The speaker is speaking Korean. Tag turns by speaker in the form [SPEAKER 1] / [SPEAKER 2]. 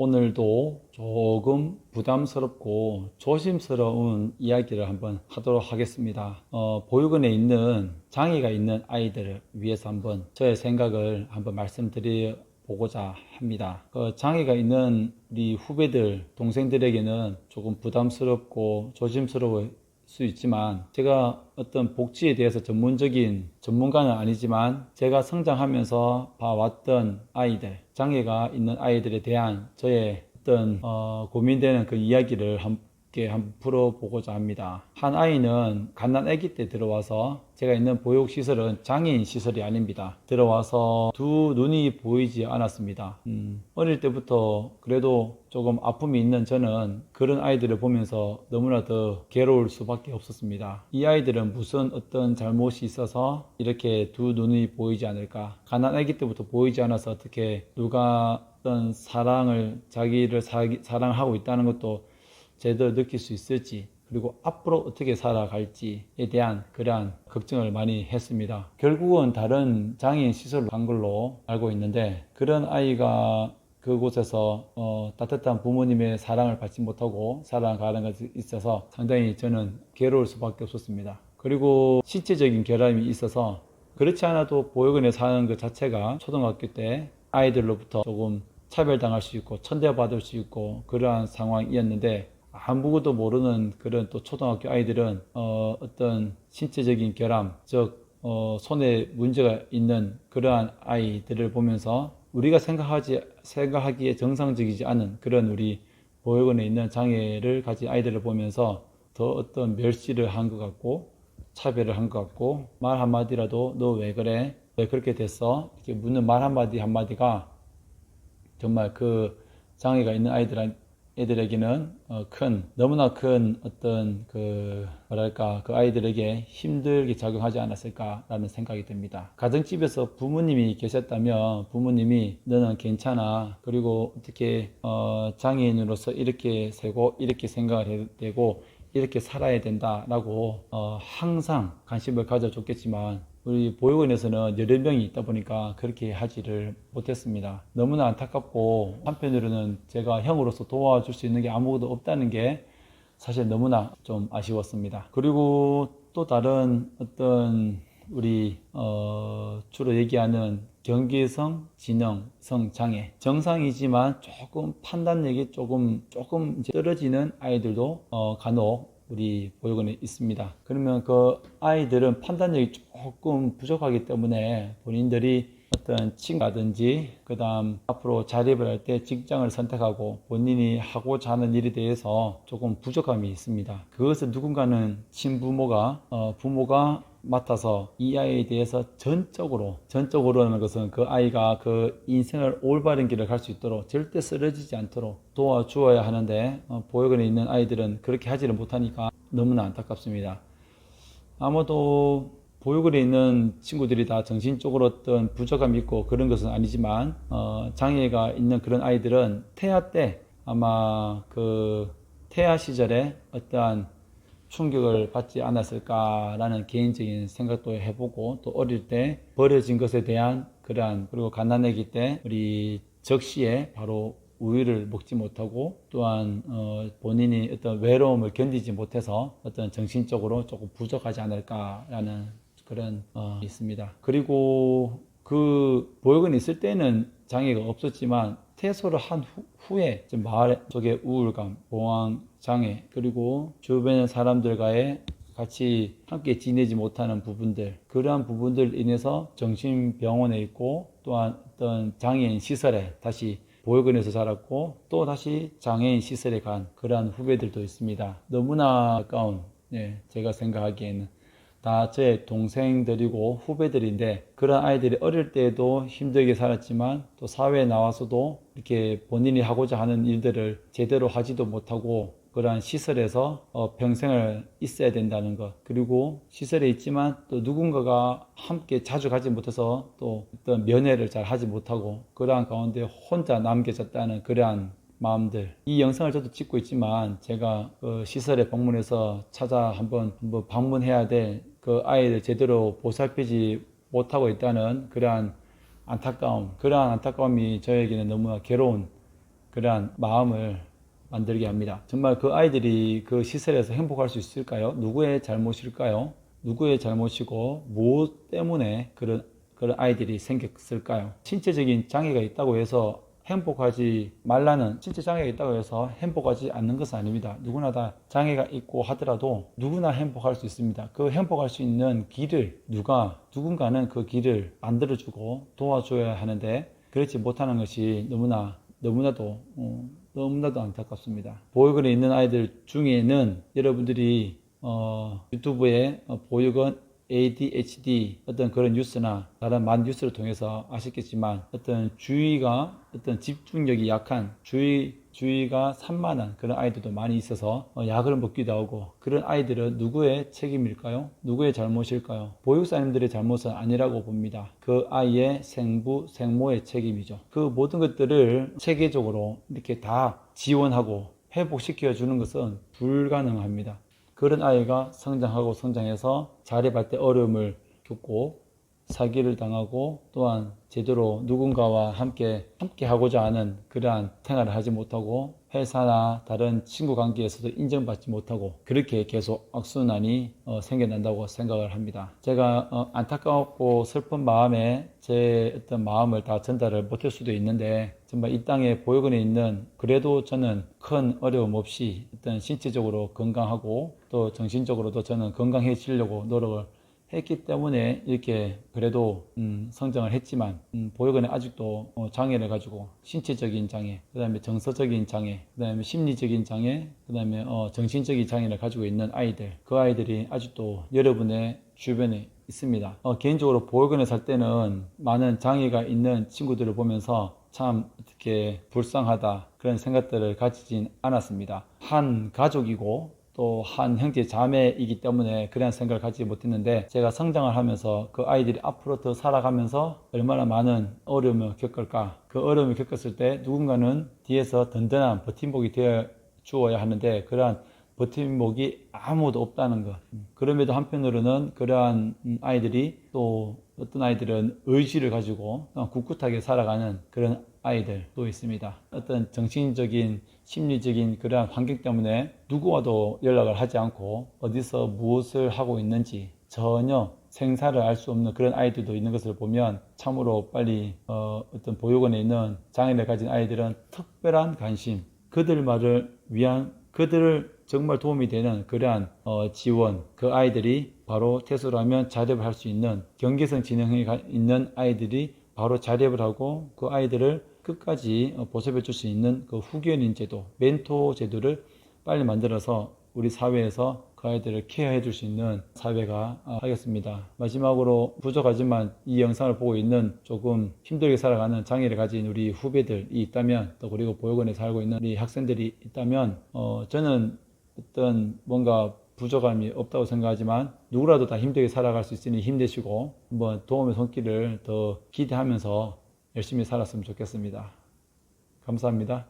[SPEAKER 1] 오늘도 조금 부담스럽고 조심스러운 이야기를 한번 하도록 하겠습니다. 보육원에 있는 장애가 있는 아이들을 위해서 한번 저의 생각을 한번 말씀드려 보고자 합니다. 장애가 있는 우리 후배들, 동생들에게는 조금 부담스럽고 조심스러울 수 있지만, 제가 어떤 복지에 대해서 전문적인 전문가는 아니지만 제가 성장하면서 봐왔던 아이들, 장애가 있는 아이들에 대한 저의 어떤 고민되는 그 이야기를 함께 한번 풀어보고자 합니다. 한 아이는 갓난 아기 때 들어와서, 제가 있는 보육시설은 장애인 시설이 아닙니다. 들어와서 두 눈이 보이지 않았습니다. 어릴 때부터 그래도 조금 아픔이 있는 저는 그런 아이들을 보면서 너무나 더 괴로울 수밖에 없었습니다. 이 아이들은 무슨 어떤 잘못이 있어서 이렇게 두 눈이 보이지 않을까? 갓난 아기 때부터 보이지 않아서 어떻게 누가 어떤 사랑을, 자기를 사랑하고 있다는 것도 제대로 느낄 수 있을지, 그리고 앞으로 어떻게 살아갈지에 대한 그러한 걱정을 많이 했습니다. 결국은 다른 장애인 시설로 간 걸로 알고 있는데, 그런 아이가 그곳에서 따뜻한 부모님의 사랑을 받지 못하고 살아가는 것에 있어서 상당히 저는 괴로울 수밖에 없었습니다. 그리고 신체적인 결함이 있어서, 그렇지 않아도 보육원에 사는 것 자체가 초등학교 때 아이들로부터 조금 차별당할 수 있고 천대받을 수 있고 그러한 상황이었는데, 아무것도 모르는 그런 또 초등학교 아이들은 어떤 신체적인 결함, 즉 손에 문제가 있는 그러한 아이들을 보면서 우리가 생각하기에 정상적이지 않은 그런 우리 보육원에 있는 장애를 가진 아이들을 보면서 더 어떤 멸시를 한 것 같고 차별을 한 것 같고, 말 한마디라도 너 왜 그래? 왜 그렇게 됐어? 이렇게 묻는 말 한마디 한마디가 정말 그 장애가 있는 애들에게는 너무나 큰 어떤 그 아이들에게 힘들게 작용하지 않았을까라는 생각이 듭니다. 가정집에서 부모님이 계셨다면 부모님이 너는 괜찮아, 그리고 어떻게 장애인으로서 이렇게 살고 이렇게 생각을 해야 되고 이렇게 살아야 된다라고 항상 관심을 가져줬겠지만, 우리 보육원에서는 여러 명이 있다 보니까 그렇게 하지를 못했습니다. 너무나 안타깝고, 한편으로는 제가 형으로서 도와줄 수 있는 게 아무것도 없다는 게 사실 너무나 좀 아쉬웠습니다. 그리고 또 다른 어떤 우리 주로 얘기하는 경계성, 지능성 장애, 정상이지만 조금 판단력이 조금 이제 떨어지는 아이들도 간혹 우리 보육원에 있습니다. 그러면 그 아이들은 판단력이 조금 부족하기 때문에 본인들이 어떤 친구라든지 그 다음 앞으로 자립을 할 때 직장을 선택하고 본인이 하고자 하는 일에 대해서 조금 부족함이 있습니다. 그것을 누군가는 부모가 맡아서 이 아이에 대해서 전적으로라는 것은 그 아이가 그 인생을 올바른 길을 갈 수 있도록, 절대 쓰러지지 않도록 도와주어야 하는데, 보육원에 있는 아이들은 그렇게 하지를 못하니까 너무나 안타깝습니다. 아마도 보육원에 있는 친구들이 다 정신적으로 어떤 부족함이 있고 그런 것은 아니지만, 장애가 있는 그런 아이들은 태아 때 아마 그 태아 시절에 어떠한 충격을 받지 않았을까라는 개인적인 생각도 해보고, 또 어릴 때 버려진 것에 대한 그리고 갓난아기 때 우리 적시에 바로 우유를 먹지 못하고, 또한 본인이 어떤 외로움을 견디지 못해서 어떤 정신적으로 조금 부족하지 않을까라는 그런 있습니다. 그리고 그 보육원에 있을 때는 장애가 없었지만 퇴소를 한 후에 마을 속의 우울감, 공황 장애, 그리고 주변의 사람들과의 같이 함께 지내지 못하는 부분들, 그러한 부분들 인해서 정신병원에 있고, 또한 어떤 장애인 시설에 다시 보육원에서 자랐고 또 다시 장애인 시설에 간 그러한 후배들도 있습니다. 너무나 아까운, 제가 생각하기에는 다 제 동생들이고 후배들인데, 그런 아이들이 어릴 때에도 힘들게 살았지만 또 사회에 나와서도 이렇게 본인이 하고자 하는 일들을 제대로 하지도 못하고 그러한 시설에서 평생을 있어야 된다는 것, 그리고 시설에 있지만 또 누군가가 함께 자주 가지 못해서 또 어떤 면회를 잘 하지 못하고 그러한 가운데 혼자 남겨졌다는 그러한 마음들. 이 영상을 저도 찍고 있지만 제가 그 시설에 방문해서 한번 방문해야 될 그 아이를 제대로 보살피지 못하고 있다는 그러한 안타까움이 저에게는 너무나 괴로운 그러한 마음을 만들게 합니다. 정말 그 아이들이 그 시설에서 행복할 수 있을까요? 누구의 잘못일까요? 누구의 잘못이고 무엇 때문에 그런 아이들이 생겼을까요? 신체적인 장애가 있다고 해서 행복하지 말라는, 신체 장애가 있다고 해서 행복하지 않는 것은 아닙니다. 누구나 다 장애가 있고 하더라도 누구나 행복할 수 있습니다. 그 행복할 수 있는 길을 누군가는 그 길을 만들어주고 도와줘야 하는데 그렇지 못하는 것이 너무나도 안타깝습니다. 보육원에 있는 아이들 중에는 여러분들이 유튜브에 보육원 ADHD 어떤 그런 뉴스나 다른 많은 뉴스를 통해서 아셨겠지만 어떤 집중력이 약한 주의가 산만한 그런 아이들도 많이 있어서 약을 먹기도 하고, 그런 아이들은 누구의 책임일까요? 누구의 잘못일까요? 보육사님들의 잘못은 아니라고 봅니다. 그 아이의 생부 생모의 책임이죠. 그 모든 것들을 체계적으로 이렇게 다 지원하고 회복시켜 주는 것은 불가능합니다. 그런 아이가 성장해서 자립할 때 어려움을 겪고 사기를 당하고 또한 제대로 누군가와 함께 하고자 하는 그러한 생활을 하지 못하고 회사나 다른 친구 관계에서도 인정받지 못하고 그렇게 계속 악순환이 생겨난다고 생각을 합니다. 제가 안타깝고 슬픈 마음에 제 어떤 마음을 다 전달을 못할 수도 있는데, 정말 이 땅에 보육원에 있는, 그래도 저는 큰 어려움 없이 어떤 신체적으로 건강하고 또 정신적으로도 저는 건강해지려고 노력을 했기 때문에 이렇게 그래도 성장을 했지만, 보육원에 아직도 장애를 가지고 신체적인 장애, 그 다음에 정서적인 장애, 그 다음에 심리적인 장애, 그 다음에 정신적인 장애를 가지고 있는 아이들, 그 아이들이 아직도 여러분의 주변에 있습니다. 개인적으로 보육원에 살 때는 많은 장애가 있는 친구들을 보면서 참 어떻게 불쌍하다 그런 생각들을 가지진 않았습니다. 한 가족이고 또 한 형제 자매이기 때문에 그런 생각을 가지지 못했는데, 제가 성장을 하면서 그 아이들이 앞으로 더 살아가면서 얼마나 많은 어려움을 겪을까, 그 어려움을 겪었을 때 누군가는 뒤에서 든든한 버팀목이 되어 주어야 하는데 그러한 버팀목이 아무도 없다는 것. 그럼에도 한편으로는 그러한 아이들이, 또 어떤 아이들은 의지를 가지고 꿋꿋하게 살아가는 그런 아이들도 있습니다. 어떤 정신적인 심리적인 그러한 환경 때문에 누구와도 연락을 하지 않고 어디서 무엇을 하고 있는지 전혀 생사를 알 수 없는 그런 아이들도 있는 것을 보면 참으로 빨리 어떤 보육원에 있는 장애를 가진 아이들은 특별한 관심, 그들을 정말 도움이 되는 그러한 지원, 그 아이들이 바로 퇴소를 하면 자립을 할 수 있는 경계성 지능이 있는 아이들이 바로 자립을 하고 그 아이들을 끝까지 보살펴 줄 수 있는 그 후견인 제도, 멘토 제도를 빨리 만들어서 우리 사회에서 그 아이들을 케어해 줄 수 있는 사회가 하겠습니다. 마지막으로 부족하지만 이 영상을 보고 있는 조금 힘들게 살아가는 장애를 가진 우리 후배들이 있다면, 또 그리고 보육원에 살고 있는 우리 학생들이 있다면 저는 어떤 뭔가 부족함이 없다고 생각하지만 누구라도 다 힘들게 살아갈 수 있으니 힘내시고 한번 도움의 손길을 더 기대하면서 열심히 살았으면 좋겠습니다. 감사합니다.